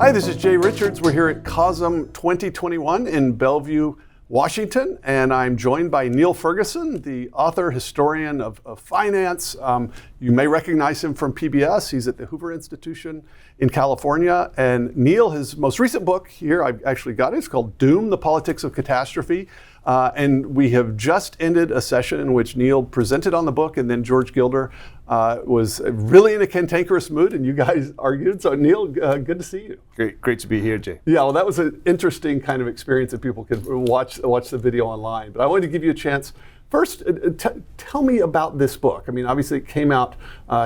Hi, this is Jay Richards. We're here at COSM 2021 in Bellevue, Washington, and I'm joined by Niall Ferguson, the author, historian of finance. You may recognize him from PBS. He's at the Hoover Institution in California. And Niall, his most recent book here, I've actually got it, it's called Doom, The Politics of Catastrophe. And we have just ended a session in which Niall presented on the book, and then George Gilder was really in a cantankerous mood, and you guys argued. So Niall, good to see you. Great to be here, Jay. Yeah, well, that was an interesting kind of experience that people could watch the video online. But I wanted to give you a chance. First, tell me about this book. I mean, obviously it came out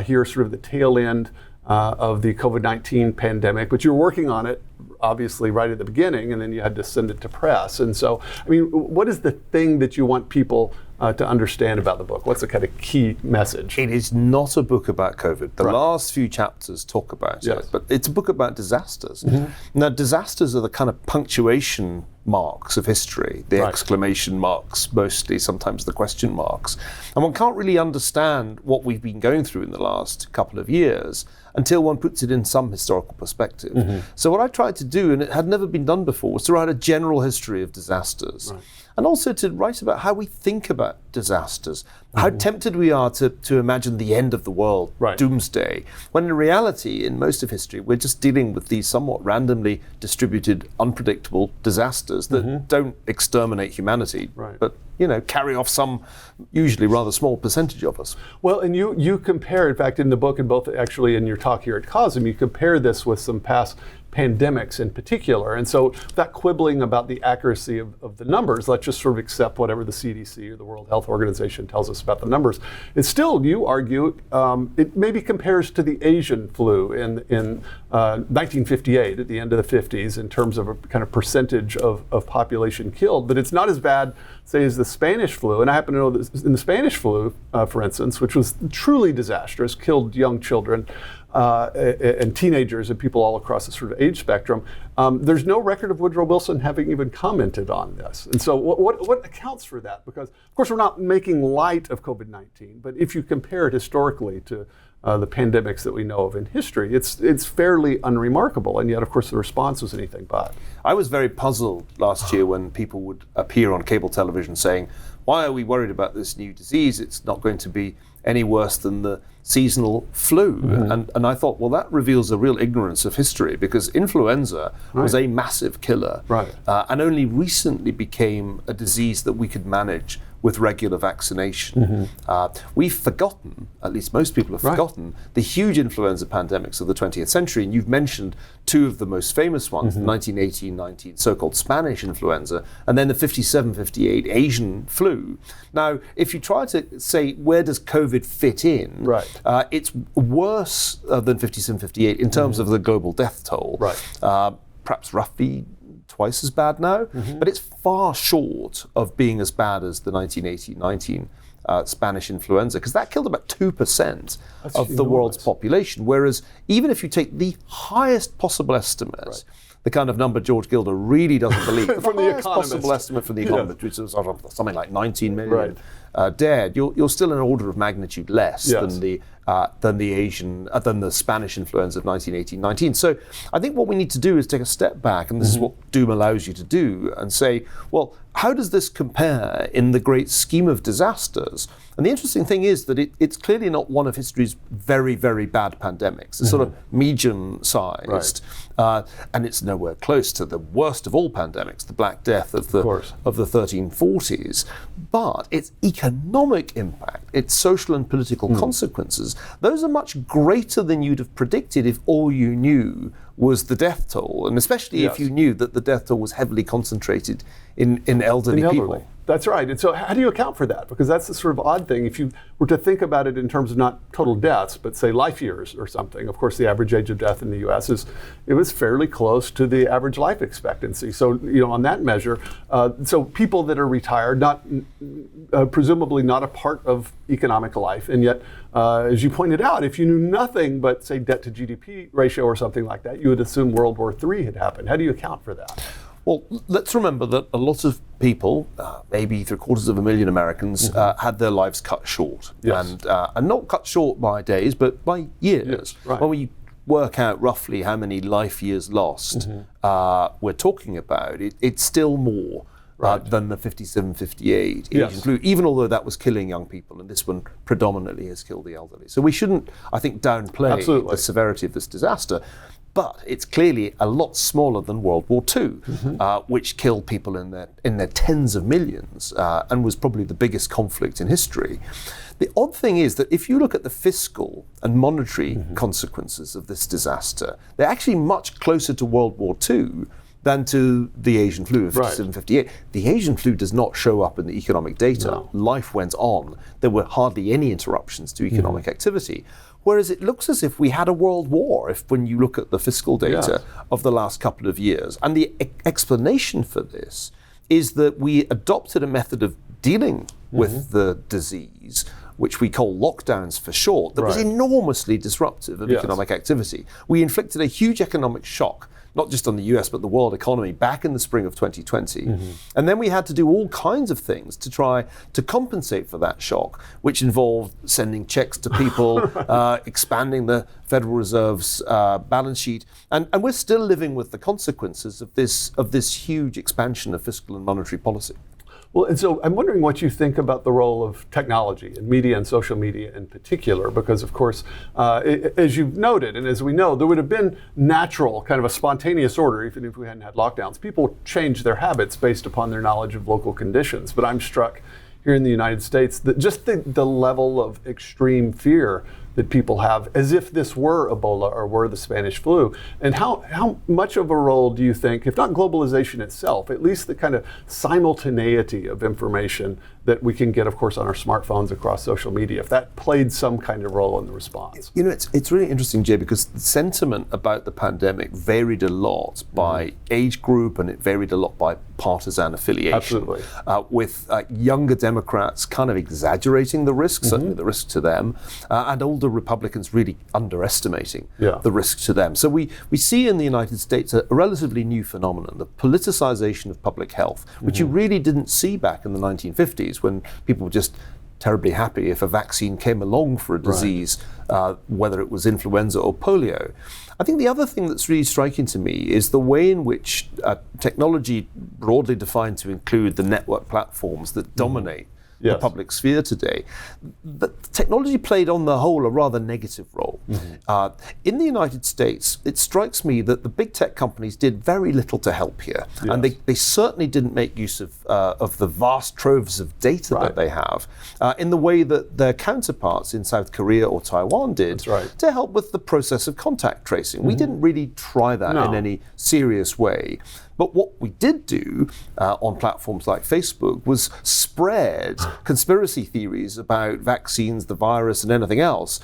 here sort of the tail end of the COVID-19 pandemic, but you were working on it obviously right at the beginning, and then you had to send it to press. And so, I mean, what is the thing that you want people to understand about the book? What's the kind of key message? It is not a book about COVID. The last few chapters talk about Yes. it, but it's a book about disasters. Mm-hmm. Now, disasters are the kind of punctuation marks of history, the exclamation marks mostly, sometimes the question marks. And one can't really understand what we've been going through in the last couple of years until one puts it in some historical perspective. Mm-hmm. So what I tried to do, and it had never been done before, was to write a general history of disasters. Right. And also to write about how we think about disasters, how tempted we are to imagine the end of the world, doomsday, when in reality, in most of history, we're just dealing with these somewhat randomly distributed, unpredictable disasters that don't exterminate humanity, but carry off some usually rather small percentage of us. Well, and you compare, in fact, in the book and both actually in your talk here at COSM, you compare this with some past pandemics in particular. And so that quibbling about the accuracy of the numbers, let's just sort of accept whatever the CDC or the World Health Organization tells us about the numbers. It's still, you argue, it maybe compares to the Asian flu in 1958 at the end of the 50s in terms of a kind of percentage of population killed, but it's not as bad, say, as the Spanish flu. And I happen to know that in the Spanish flu, for instance, which was truly disastrous, killed young children, and teenagers and people all across the sort of age spectrum. There's no record of Woodrow Wilson having even commented on this. And so what accounts for that? Because, of course, we're not making light of COVID-19, but if you compare it historically to the pandemics that we know of in history, it's fairly unremarkable. And yet, of course, the response was anything but. I was very puzzled last year when people would appear on cable television saying, why are we worried about this new disease? It's not going to be any worse than the seasonal flu. And I thought, well, that reveals a real ignorance of history, because influenza was a massive killer and only recently became a disease that we could manage with regular vaccination. We've forgotten, at least most people have forgotten, the huge influenza pandemics of the 20th century. And you've mentioned two of the most famous ones, the 1918-19 so-called Spanish influenza, and then the 57-58 Asian flu. Now, if you try to say, where does COVID fit in? It's worse than 57-58 in terms of the global death toll. Perhaps roughly twice as bad now, but it's far short of being as bad as the 1918-19 Spanish influenza, because that killed about 2% of the world's population, whereas even if you take the highest possible estimate, the kind of number George Gilder really doesn't believe, from the the highest Economist. possible estimate from the Economist, which is something like 19 million dead, you're still an order of magnitude less than the Spanish influenza of 1918-19. So I think what we need to do is take a step back, and this is what Doom allows you to do, and say, well, how does this compare in the great scheme of disasters? And the interesting thing is that it's clearly not one of history's very, very bad pandemics. It's sort of medium-sized, and it's nowhere close to the worst of all pandemics, the Black Death of the 1340s. But its economic impact, its social and political consequences, those are much greater than you'd have predicted if all you knew was the death toll, and especially if you knew that the death toll was heavily concentrated in elderly people. That's right. And so how do you account for that? Because that's the sort of odd thing. If you were to think about it in terms of not total deaths, but say life years or something, of course, the average age of death in the U.S. was fairly close to the average life expectancy. So, on that measure, so people that are retired, not presumably not a part of economic life, and yet, as you pointed out, if you knew nothing but, say, debt to GDP ratio or something like that, you would assume World War III had happened. How do you account for that? Well, let's remember that a lot of people, maybe 750,000 Americans, had their lives cut short. And not cut short by days, but by years. When work out roughly how many life years lost we're talking about, it's still more than the 57, 58 Asian flu, even although that was killing young people, and this one predominantly has killed the elderly. So we shouldn't, I think, downplay the severity of this disaster. But it's clearly a lot smaller than World War II, which killed people in their tens of millions and was probably the biggest conflict in history. The odd thing is that if you look at the fiscal and monetary consequences of this disaster, they're actually much closer to World War II than to the Asian flu of 57, 58. The Asian flu does not show up in the economic data. No. Life went on. There were hardly any interruptions to economic activity. Whereas it looks as if we had a world war, when you look at the fiscal data of the last couple of years. And the explanation for this is that we adopted a method of dealing with the disease, which we call lockdowns for short, that was enormously disruptive of economic activity. We inflicted a huge economic shock, not just on the US, but the world economy back in the spring of 2020. And then we had to do all kinds of things to try to compensate for that shock, which involved sending checks to people, expanding the Federal Reserve's balance sheet. And we're still living with the consequences of this huge expansion of fiscal and monetary policy. Well, and so I'm wondering what you think about the role of technology and media and social media in particular, because of course, as you've noted, and as we know, there would have been natural, kind of a spontaneous order, even if we hadn't had lockdowns. People change their habits based upon their knowledge of local conditions. But I'm struck here in the United States that just the level of extreme fear that people have, as if this were Ebola or were the Spanish flu. And how much of a role do you think, if not globalization itself, at least the kind of simultaneity of information that we can get, of course, on our smartphones across social media, if that played some kind of role in the response? You know, it's really interesting, Jay, because the sentiment about the pandemic varied a lot by age group, and it varied a lot by partisan affiliation. Absolutely. With younger Democrats kind of exaggerating the risk, certainly the risk to them, and older Republicans really underestimating the risk to them. So we see in the United States a relatively new phenomenon, the politicization of public health, which you really didn't see back in the 1950s, when people were just terribly happy if a vaccine came along for a disease, whether it was influenza or polio. I think the other thing that's really striking to me is the way in which technology, broadly defined to include the network platforms that dominate the public sphere today, but technology played on the whole a rather negative role. In the United States, it strikes me that the big tech companies did very little to help here. And they certainly didn't make use of the vast troves of data that they have in the way that their counterparts in South Korea or Taiwan did to help with the process of contact tracing. We didn't really try that in any serious way. But what we did do on platforms like Facebook was spread conspiracy theories about vaccines, the virus, and anything else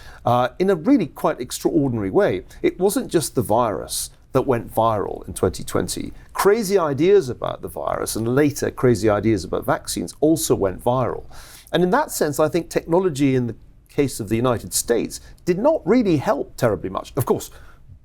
in a really quite extraordinary way. It wasn't just the virus that went viral in 2020. Crazy ideas about the virus and later crazy ideas about vaccines also went viral. And in that sense, I think technology in the case of the United States did not really help terribly much. Of course,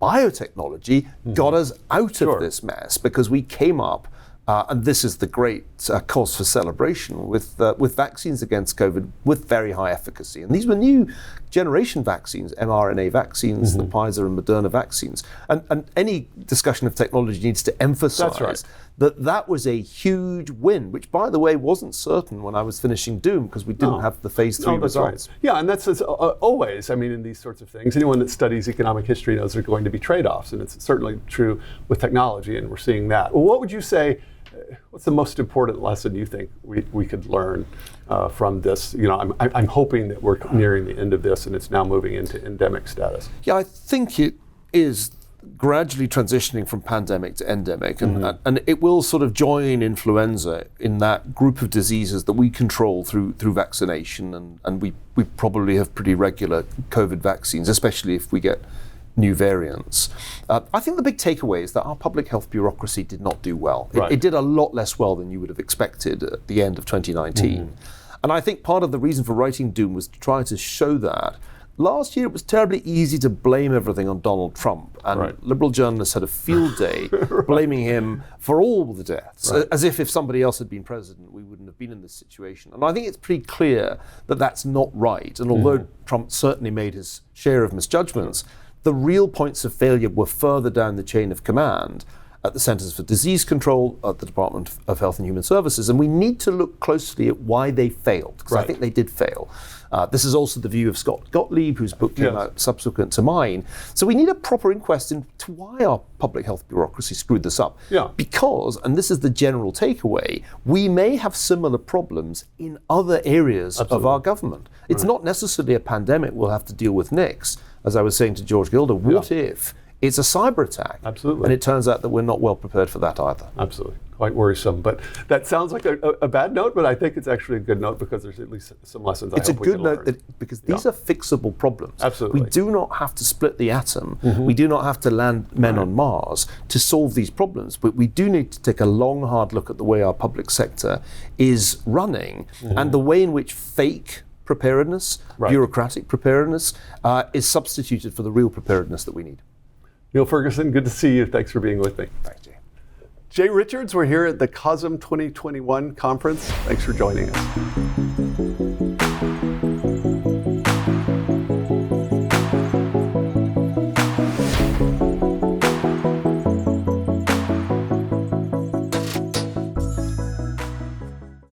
biotechnology got us out of this mess, because we came up, and this is the great cause for celebration, with vaccines against COVID with very high efficacy. And these were new generation vaccines, mRNA vaccines, the Pfizer and Moderna vaccines. And any discussion of technology needs to emphasize that was a huge win, which, by the way, wasn't certain when I was finishing Doom, because we didn't have the phase 3 results. Yeah, and that's always, I mean, in these sorts of things, anyone that studies economic history knows there are going to be trade-offs, and it's certainly true with technology, and we're seeing that. Well, what would you say, what's the most important lesson you think we could learn from this? You know, I'm hoping that we're nearing the end of this and it's now moving into endemic status. Yeah, I think it is gradually transitioning from pandemic to endemic, and it will sort of join influenza in that group of diseases that we control through vaccination, and we probably have pretty regular COVID vaccines, especially if we get new variants. I think the big takeaway is that our public health bureaucracy did not do well. It did a lot less well than you would have expected at the end of 2019. And I think part of the reason for writing Doom was to try to show that. Last year, it was terribly easy to blame everything on Donald Trump, and liberal journalists had a field day blaming him for all the deaths, as if somebody else had been president, we wouldn't have been in this situation. And I think it's pretty clear that that's not right. And although Trump certainly made his share of misjudgments, The real points of failure were further down the chain of command at the Centers for Disease Control, at the Department of Health and Human Services, and we need to look closely at why they failed, because I think they did fail. This is also the view of Scott Gottlieb, whose book came out subsequent to mine. So we need a proper inquest into why our public health bureaucracy screwed this up. Because, and this is the general takeaway, we may have similar problems in other areas of our government. It's not necessarily a pandemic we'll have to deal with next. As I was saying to George Gilder, what if it's a cyber attack? And it turns out that we're not well prepared for that either. Quite worrisome. But that sounds like a bad note, but I think it's actually a good note because there's at least some lessons it's a good note because these are fixable problems. We do not have to split the atom. We do not have to land men on Mars to solve these problems, but we do need to take a long, hard look at the way our public sector is running and the way in which fake preparedness, bureaucratic preparedness, is substituted for the real preparedness that we need. Niall Ferguson, good to see you. Thanks for being with me. Thanks, Jay. Jay Richards, we're here at the COSM 2021 conference. Thanks for joining us.